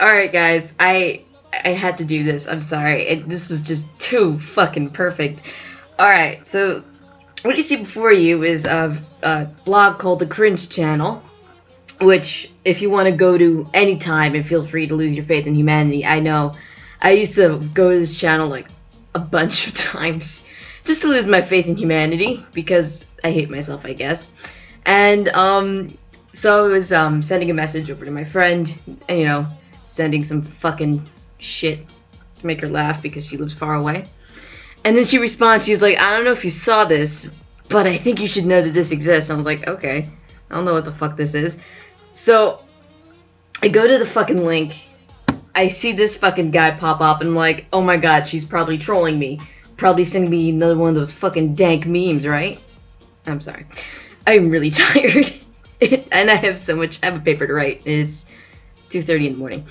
Alright guys, I had to do this. I'm sorry. This was just too fucking perfect. Alright, so what you see before you is a blog called The Cringe Channel, which if you want to go to anytime and feel free to lose your faith in humanity. I know I used to go to this channel like a bunch of times just to lose my faith in humanity because I hate myself, I guess. And so I was sending a message over to my friend, and you know, sending some fucking shit to make her laugh because she lives far away. And then she responds, she's like, I don't know if you saw this, but I think you should know that this exists. I was like, okay, I don't know what the fuck this is. So I go to the fucking link, I see this fucking guy pop up, and I'm like, oh my god, she's probably trolling me. Probably sending me another one of those fucking dank memes, right? I'm sorry. I'm really tired. And I have a paper to write. It's 2:30 in the morning.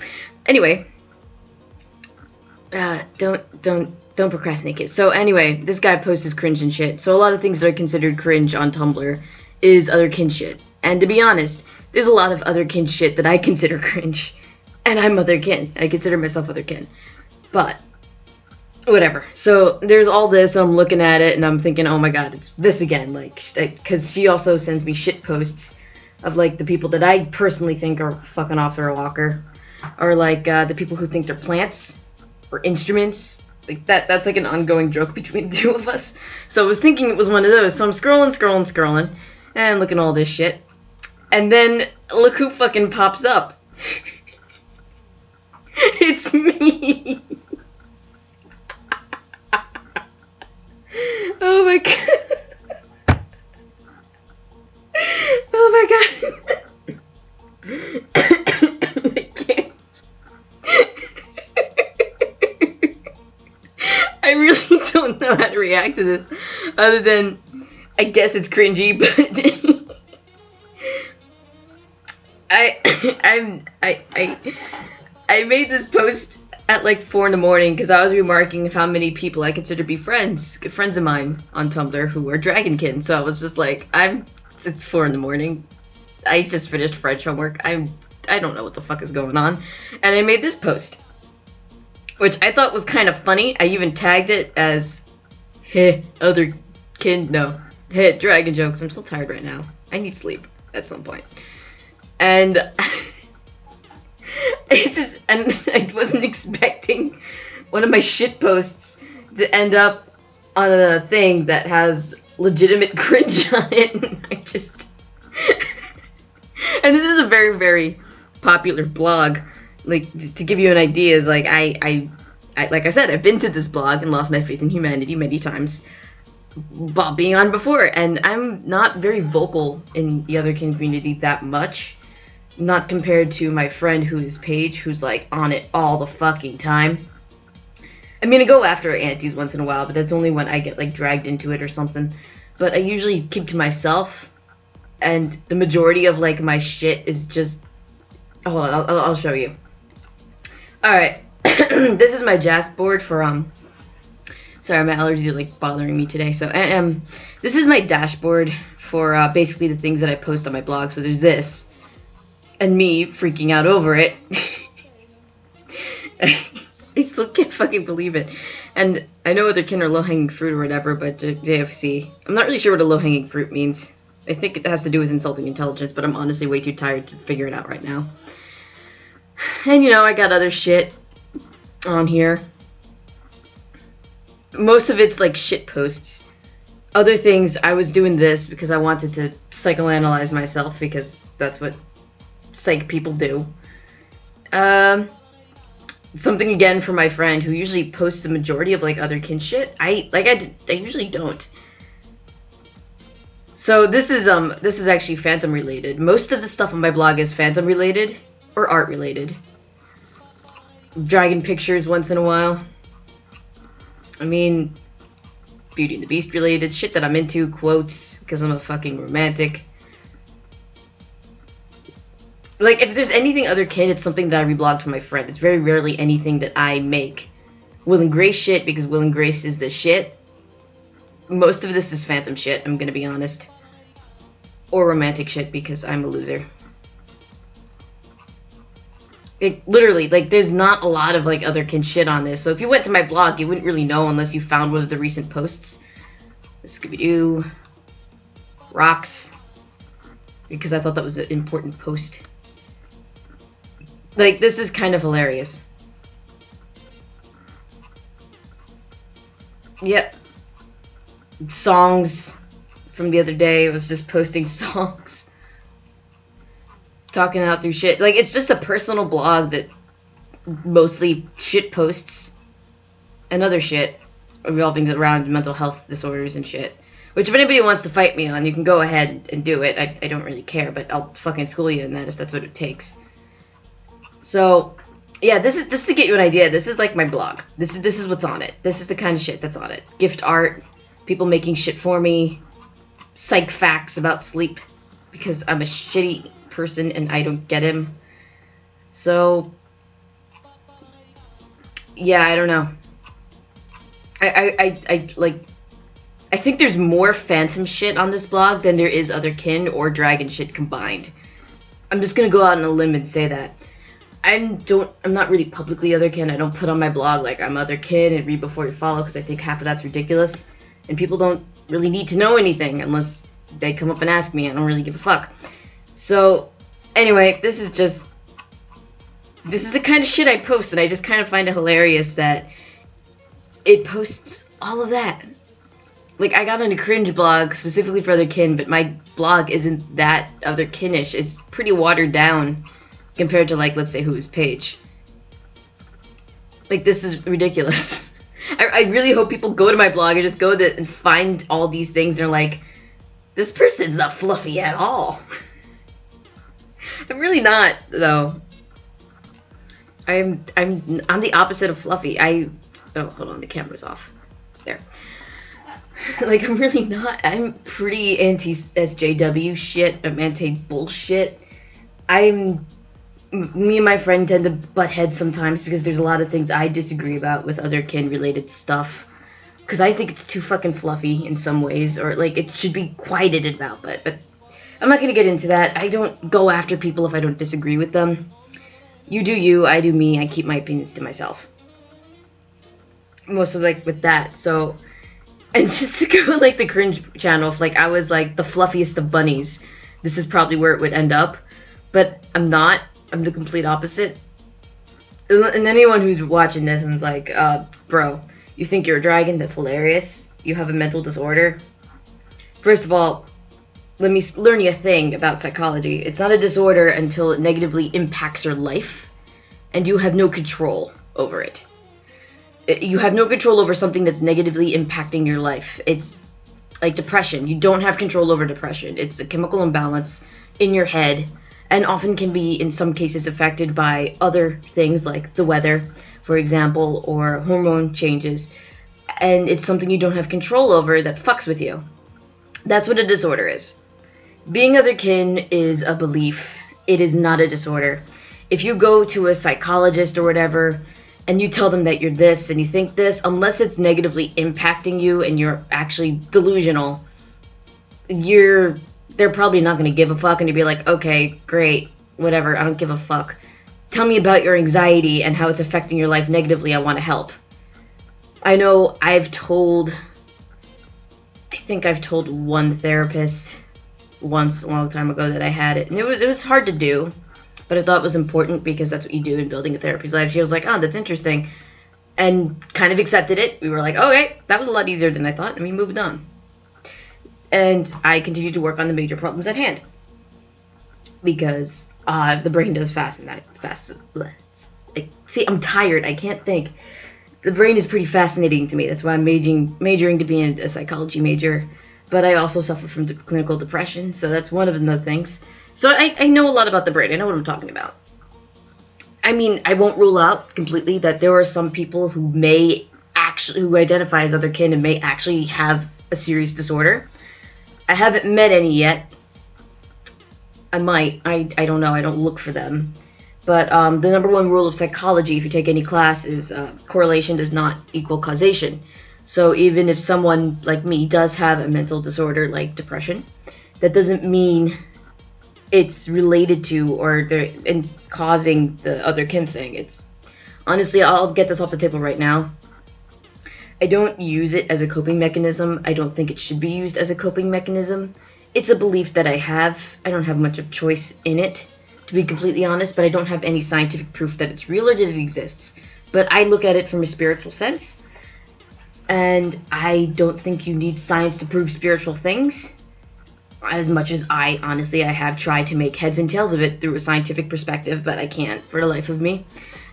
Anyway, don't procrastinate, kids. So anyway, this guy posts his cringe and shit. So a lot of things that are considered cringe on Tumblr is otherkin shit. And to be honest, there's a lot of otherkin shit that I consider cringe. And I'm otherkin. I consider myself otherkin. But whatever. So there's all this, I'm looking at it and I'm thinking, oh my god, it's this again. Like, because she also sends me shit posts of like the people that I personally think are fucking off their walker, or like the people who think they're plants or instruments. Like that's like an ongoing joke between the two of us. So I was thinking it was one of those. So I'm scrolling and looking at all this shit, and then look who fucking pops up. It's me. Oh my god. Oh my god. I can't. I really don't know how to react to this other than I guess it's cringy, but I made this post at like 4 in the morning because I was remarking of how many people I consider to be good friends of mine on Tumblr who are dragonkin. So I was just like, it's 4 in the morning. I just finished French homework. I don't know what the fuck is going on. And I made this post, which I thought was kind of funny. I even tagged it as, dragon jokes. I'm so tired right now. I need sleep at some point. And and I wasn't expecting one of my shit posts to end up on a thing that has legitimate cringe on it. And and this is a very, very popular blog. Like, to give you an idea, is like like I said, I've been to this blog and lost my faith in humanity many times while being on before, and I'm not very vocal in the otherkin community that much. Not compared to my friend who's Paige, who's like on it all the fucking time. I mean, I go after aunties once in a while, but that's only when I get like dragged into it or something. But I usually keep to myself, and the majority of like my shit is just. Hold on, I'll show you. All right, this is my dashboard for Sorry, my allergies are like bothering me today. So this is my dashboard for basically the things that I post on my blog. So there's this. And me freaking out over it. I still can't fucking believe it. And I know otherkin are low-hanging fruit or whatever, but JFC. I'm not really sure what a low-hanging fruit means. I think it has to do with insulting intelligence, but I'm honestly way too tired to figure it out right now. And you know, I got other shit on here. Most of it's like shit posts. Other things, I was doing this because I wanted to psychoanalyze myself, because that's what psych people do. Something again for my friend who usually posts the majority of like otherkin shit. I usually don't. So this is actually Phantom related. Most of the stuff on my blog is Phantom related or art related. Dragon pictures once in a while. I mean, Beauty and the Beast related shit that I'm into, quotes because I'm a fucking romantic. Like, if there's anything otherkin, it's something that I reblogged for my friend. It's very rarely anything that I make. Will and Grace shit, because Will and Grace is the shit. Most of this is Phantom shit, I'm gonna be honest. Or romantic shit, because I'm a loser. It literally, like, there's not a lot of, like, otherkin shit on this. So if you went to my blog, you wouldn't really know unless you found one of the recent posts. Scooby-Doo. Rocks. Because I thought that was an important post. Like, this is kind of hilarious. Yep. Songs from the other day. I was just posting songs. Talking out through shit. Like, it's just a personal blog that mostly shit posts and other shit revolving around mental health disorders and shit. Which, if anybody wants to fight me on, you can go ahead and do it. I don't really care, but I'll fucking school you in that if that's what it takes. So, yeah, this is to get you an idea. This is like my blog. This is what's on it. This is the kind of shit that's on it. Gift art, people making shit for me, psych facts about sleep, because I'm a shitty person and I don't get him. So, yeah, I don't know. I think there's more phantom shit on this blog than there is otherkin or dragon shit combined. I'm just gonna go out on a limb and say that. I'm not really publicly otherkin. I don't put on my blog like I'm otherkin and read before you follow, because I think half of that's ridiculous. And people don't really need to know anything unless they come up and ask me. I don't really give a fuck. So, anyway, this is the kind of shit I post, and I just kind of find it hilarious that it posts all of that. Like, I got on a cringe blog specifically for otherkin, but my blog isn't that otherkinish. It's pretty watered down compared to, like, let's say Who's page. Like, this is ridiculous. I really hope people go to my blog and just go there and find all these things and are like, this person's not fluffy at all. I'm really not, though. I'm the opposite of fluffy. Oh, hold on, the camera's off. There. Like, I'm really not. I'm pretty anti-SJW shit. I'm anti-bullshit. Me and my friend tend to butt heads sometimes because there's a lot of things I disagree about with otherkin related stuff. Because I think it's too fucking fluffy in some ways, or like it should be quieted about, but I'm not gonna get into that. I don't go after people if I don't disagree with them. You do you, I do me, I keep my opinions to myself. Mostly like with that, so, and just to go like the cringe channel, if like I was like the fluffiest of bunnies, this is probably where it would end up, but I'm not. I'm the complete opposite. And anyone who's watching this and is like, bro, you think you're a dragon? That's hilarious. You have a mental disorder. First of all, let me learn you a thing about psychology. It's not a disorder until it negatively impacts your life, and you have no control over it. You have no control over something that's negatively impacting your life. It's like depression. You don't have control over depression. It's a chemical imbalance in your head, and often can be, in some cases, affected by other things like the weather, for example, or hormone changes. And it's something you don't have control over that fucks with you. That's what a disorder is. Being otherkin is a belief. It is not a disorder. If you go to a psychologist or whatever, and you tell them that you're this and you think this, unless it's negatively impacting you and you're actually delusional, they're probably not going to give a fuck, and you'd be like, okay, great, whatever, I don't give a fuck. Tell me about your anxiety and how it's affecting your life negatively. I want to help. I know I think I've told one therapist once a long time ago that I had it, and it was hard to do, but I thought it was important because that's what you do in building a therapist's life. She was like, oh, that's interesting, and kind of accepted it. We were like, okay, that was a lot easier than I thought, and we moved on. And I continued to work on the major problems at hand. Because the brain does fast. See, I'm tired. I can't think. The brain is pretty fascinating to me. That's why I'm majoring to be a psychology major. But I also suffer from clinical depression, so that's one of the things. So I know a lot about the brain. I know what I'm talking about. I mean, I won't rule out completely that there are some people who who identify as otherkin and may actually have a serious disorder. I haven't met any yet. I might. I don't know. I don't look for them. But the number one rule of psychology, if you take any class, is correlation does not equal causation. So even if someone like me does have a mental disorder like depression, that doesn't mean it's related to or they're in causing the otherkin thing. It's honestly, I'll get this off the table right now. I don't use it as a coping mechanism. I don't think it should be used as a coping mechanism. It's a belief that I have. I don't have much of choice in it, to be completely honest, but I don't have any scientific proof that it's real or that it exists. But I look at it from a spiritual sense, and I don't think you need science to prove spiritual things. As much as I have tried to make heads and tails of it through a scientific perspective, but I can't for the life of me.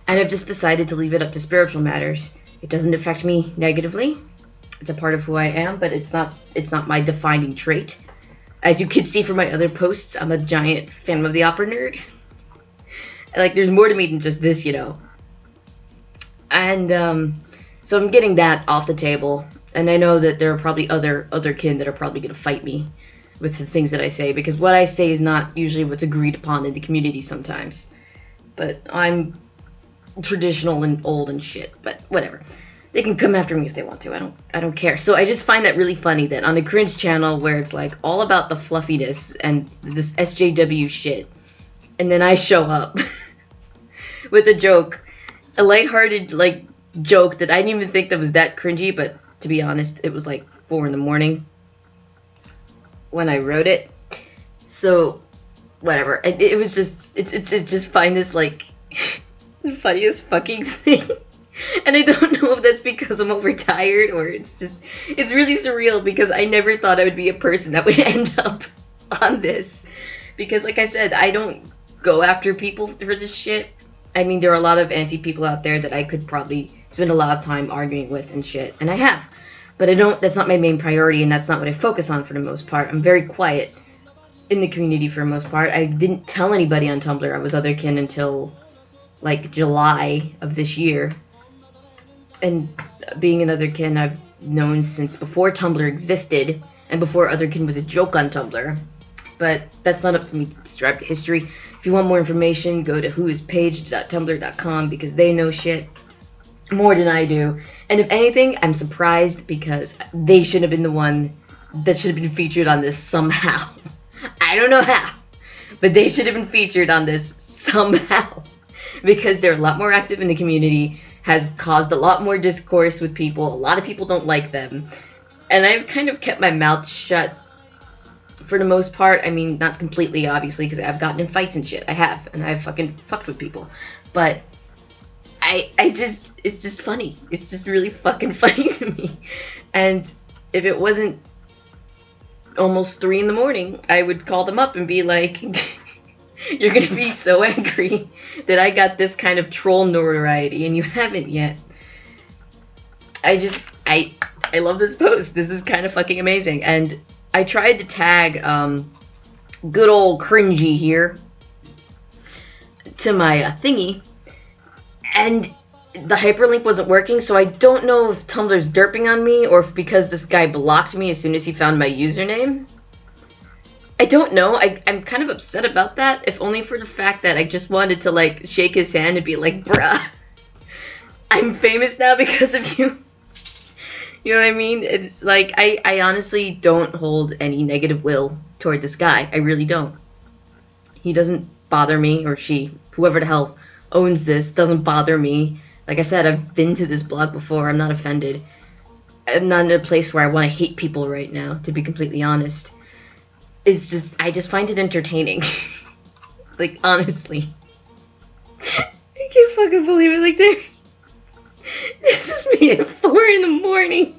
And I've just decided to leave it up to spiritual matters. It doesn't affect me negatively. It's a part of who I am, but it's not my defining trait. As you can see from my other posts, I'm a giant fan of the opera nerd. Like, there's more to me than just this, you know. And so I'm getting that off the table, and I know that there are probably other kin that are probably gonna fight me with the things that I say, because what I say is not usually what's agreed upon in the community sometimes. But I'm traditional and old and shit, but whatever. They can come after me if they want to. I don't care. So I just find that really funny that on the cringe channel where it's like all about the fluffiness and this SJW shit, and then I show up with a joke, a lighthearted like joke that I didn't even think that was that cringy, but to be honest, it was like 4 in the morning when I wrote it. So whatever. It was just it's just find this like the funniest fucking thing. And I don't know if that's because I'm overtired or it's really surreal, because I never thought I would be a person that would end up on this. Because like I said, I don't go after people for this shit. I mean, there are a lot of anti-people out there that I could probably spend a lot of time arguing with and shit, and I have. But that's not my main priority, and that's not what I focus on for the most part. I'm very quiet in the community for the most part. I didn't tell anybody on Tumblr I was otherkin until like July of this year. And being an otherkin I've known since before Tumblr existed, and before otherkin was a joke on Tumblr. But that's not up to me to describe the history. If you want more information, go to whoispage.tumblr.com, because they know shit more than I do. And if anything, I'm surprised, because they should have been the one that should have been featured on this somehow. I don't know how, but they should have been featured on this somehow, because they're a lot more active in the community, has caused a lot more discourse with people. A lot of people don't like them, and I've kind of kept my mouth shut for the most part. I mean, not completely, obviously, because I've gotten in fights and shit. I have, and I've fucking fucked with people, but it's just funny. It's just really fucking funny to me. And if it wasn't almost 3 in the morning, I would call them up and be like, you're gonna be so angry that I got this kind of troll notoriety and you haven't yet. I love this post. This is kind of fucking amazing. And I tried to tag good old cringy here to my thingy, and the hyperlink wasn't working, so I don't know if Tumblr's derping on me or if because this guy blocked me as soon as he found my username. I don't know. I'm kind of upset about that, if only for the fact that I just wanted to like shake his hand and be like, bruh, I'm famous now because of you. You know what I mean? It's like, I honestly don't hold any negative will toward this guy. I really don't. He doesn't bother me, or she, whoever the hell owns this, doesn't bother me. Like I said, I've been to this blog before. I'm not offended. I'm not in a place where I want to hate people right now, to be completely honest. It's just, I just find it entertaining. Like, honestly. I can't fucking believe it. Like, this is me at 4 in the morning.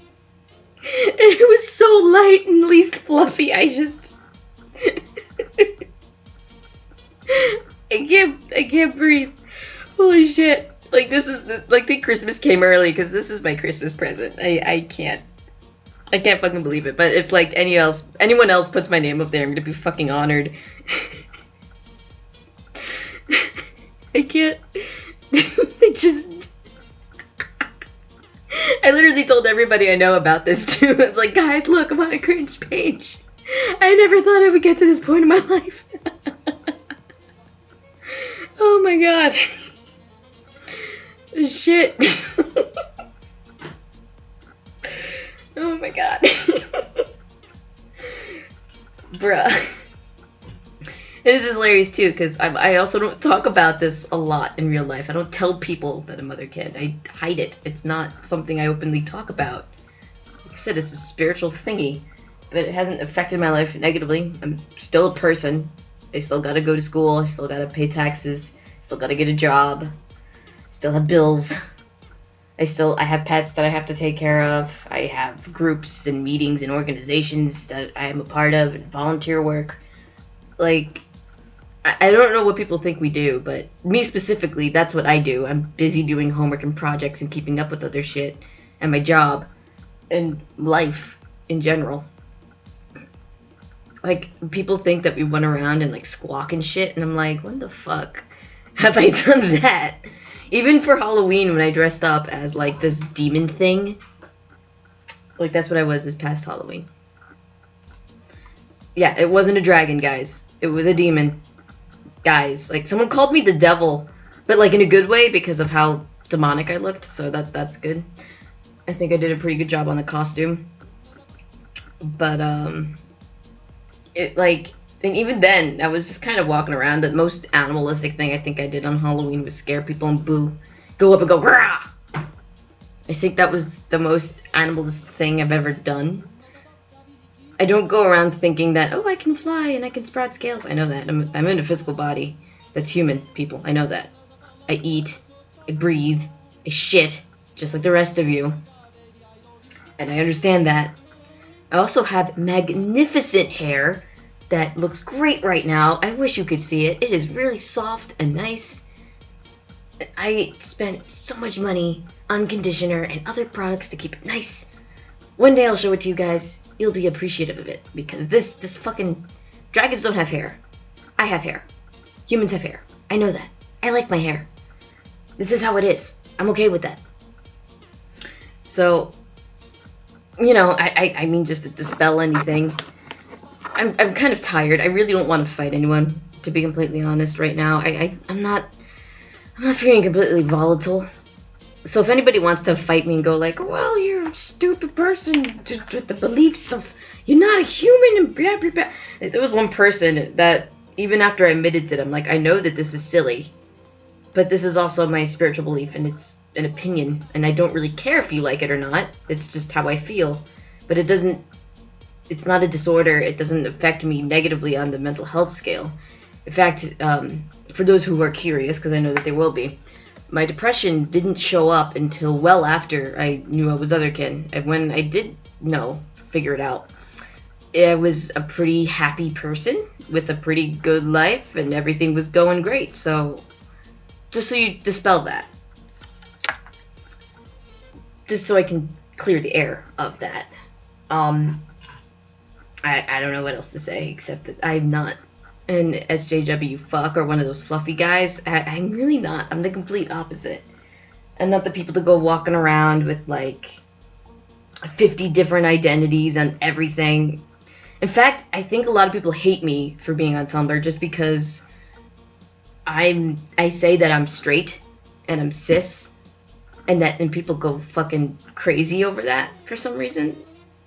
And it was so light and least fluffy. I just... I can't breathe. Holy shit. Like, this is, like, the Christmas came early, because this is my Christmas present. I can't fucking believe it. But if, like, anyone else puts my name up there, I'm gonna be fucking honored. I can't. I literally told everybody I know about this, too. I was like, guys, look, I'm on a cringe page. I never thought I would get to this point in my life. Oh my god. Shit. Oh my god. Bruh. this is hilarious too, because I also don't talk about this a lot in real life. I don't tell people that I'm other kid. I hide it. It's not something I openly talk about. Like I said, it's a spiritual thingy, but it hasn't affected my life negatively. I'm still a person. I still gotta go to school. I still gotta pay taxes. Still gotta get a job. Still have bills. I have pets that I have to take care of. I have groups and meetings and organizations that I am a part of and volunteer work. Like, I don't know what people think we do, but me specifically, that's what I do. I'm busy doing homework and projects and keeping up with other shit and my job and life in general. Like, people think that we run around and, like, squawk and shit, and I'm like, when the fuck have I done that? Even for Halloween, when I dressed up as, like, this demon thing, like, that's what I was this past Halloween. Yeah, it wasn't a dragon, guys. It was a demon. Guys, like, someone called me the devil, but, like, in a good way because of how demonic I looked, so that's good. I think I did a pretty good job on the costume. But, and even then, I was just kind of walking around. The most animalistic thing I think I did on Halloween was scare people and boo. Go up and go, rah! I think that was the most animalistic thing I've ever done. I don't go around thinking that, oh, I can fly and I can sprout scales. I know that. I'm in a physical body that's human, people. I know that. I eat, I breathe, I shit, just like the rest of you. And I understand that. I also have magnificent hair that looks great right now. I wish you could see it. It is really soft and nice. I spent so much money on conditioner and other products to keep it nice. One day I'll show it to you guys. You'll be appreciative of it, because this fucking... Dragons don't have hair. I have hair. Humans have hair. I know that. I like my hair. This is how it is. I'm okay with that. So, you know, I mean, just to dispel anything, I'm kind of tired. I really don't want to fight anyone, to be completely honest, right now. I'm not feeling completely volatile. So if anybody wants to fight me and go like, well, you're a stupid person with the beliefs of you're not a human and blah, blah, blah. There was one person that, even after I admitted to them, like, I know that this is silly, but this is also my spiritual belief, and it's an opinion, and I don't really care if you like it or not. It's just how I feel. But it's not a disorder. It doesn't affect me negatively on the mental health scale. In fact, for those who are curious, because I know that they will be, my depression didn't show up until well after I knew I was otherkin. And when I did figure it out, I was a pretty happy person with a pretty good life, and everything was going great. So, just so you dispel that. Just so I can clear the air of that. I don't know what else to say, except that I'm not an SJW fuck or one of those fluffy guys. I'm really not. I'm the complete opposite. I'm not the people that go walking around with, like, 50 different identities on everything. In fact, I think a lot of people hate me for being on Tumblr just because I say that I'm straight and I'm cis, and people go fucking crazy over that for some reason.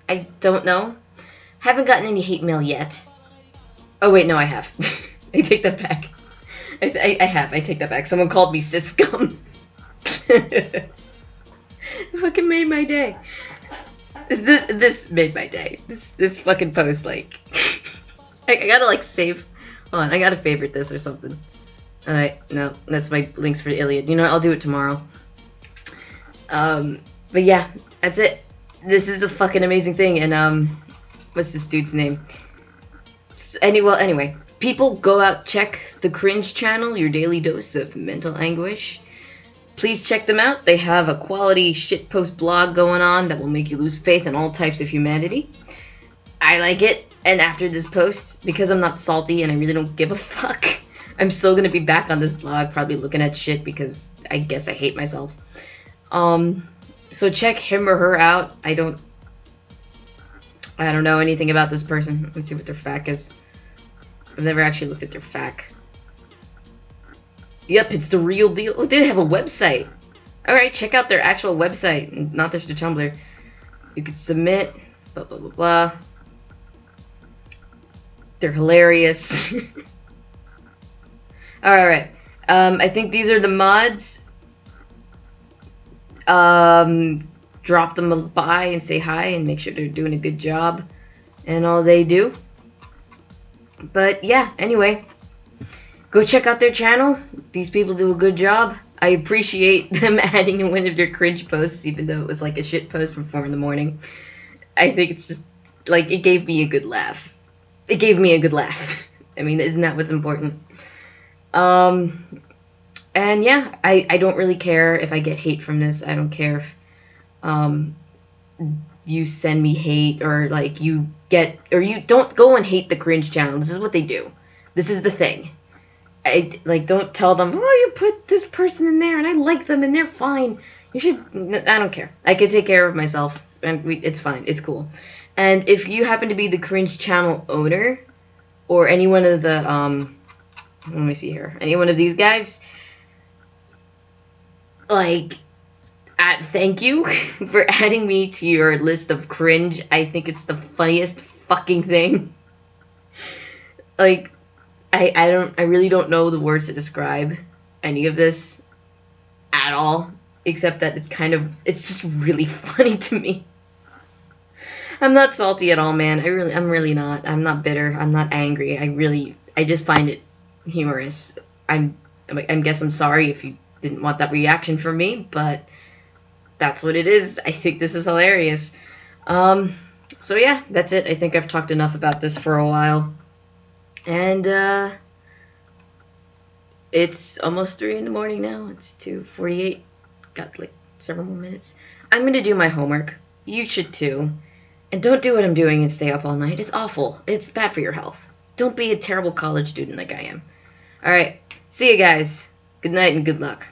I don't know. Haven't gotten any hate mail yet. Oh wait, no, I have. I take that back. I have. I take that back. Someone called me cis scum. Fucking made my day. This made my day. This fucking post, like, I gotta, like, save. Hold on, I gotta favorite this or something. Alright, no, that's my links for the Iliad. You know what, I'll do it tomorrow. But yeah, that's it. This is a fucking amazing thing, and, what's this dude's name? Anyway, people, go out, check the Cringe channel, your daily dose of mental anguish. Please check them out. They have a quality shitpost blog going on that will make you lose faith in all types of humanity. I like it, and after this post, because I'm not salty and I really don't give a fuck, I'm still gonna be back on this blog, probably looking at shit because I guess I hate myself. So check him or her out. I don't know anything about this person. Let's see what their FAQ is. I've never actually looked at their FAQ. Yep, it's the real deal. Oh, they have a website. Alright, check out their actual website, not their Tumblr. You could submit, blah, blah, blah, blah. They're hilarious. Alright. I think these are the mods. Drop them a by and say hi and make sure they're doing a good job and all they do. But yeah, anyway, go check out their channel. These people do a good job. I appreciate them adding in one of their cringe posts, even though it was like a shit post from 4 in the morning. I think it's just, like, it gave me a good laugh. It gave me a good laugh. I mean, isn't that what's important? And yeah, I don't really care if I get hate from this. I don't care if, you send me hate or, like, you don't go and hate the cringe channel. This is what they do. This is the thing. Don't tell them, oh, you put this person in there and I like them and they're fine. You should, I don't care. I can take care of myself and it's fine. It's cool. And if you happen to be the cringe channel owner or any one of the, let me see here, any one of these guys, like, thank you for adding me to your list of cringe. I think it's the funniest fucking thing. Like, I really don't know the words to describe any of this at all, except that it's just really funny to me. I'm not salty at all, man. I'm really not. I'm not bitter. I'm not angry. I just find it humorous. I guess I'm sorry if you didn't want that reaction from me, but that's what it is. I think this is hilarious. So yeah, that's it. I think I've talked enough about this for a while. And, it's almost 3 in the morning now. It's 2:48. Got, like, several more minutes. I'm gonna do my homework. You should too. And don't do what I'm doing and stay up all night. It's awful. It's bad for your health. Don't be a terrible college student like I am. Alright. See you guys. Good night and good luck.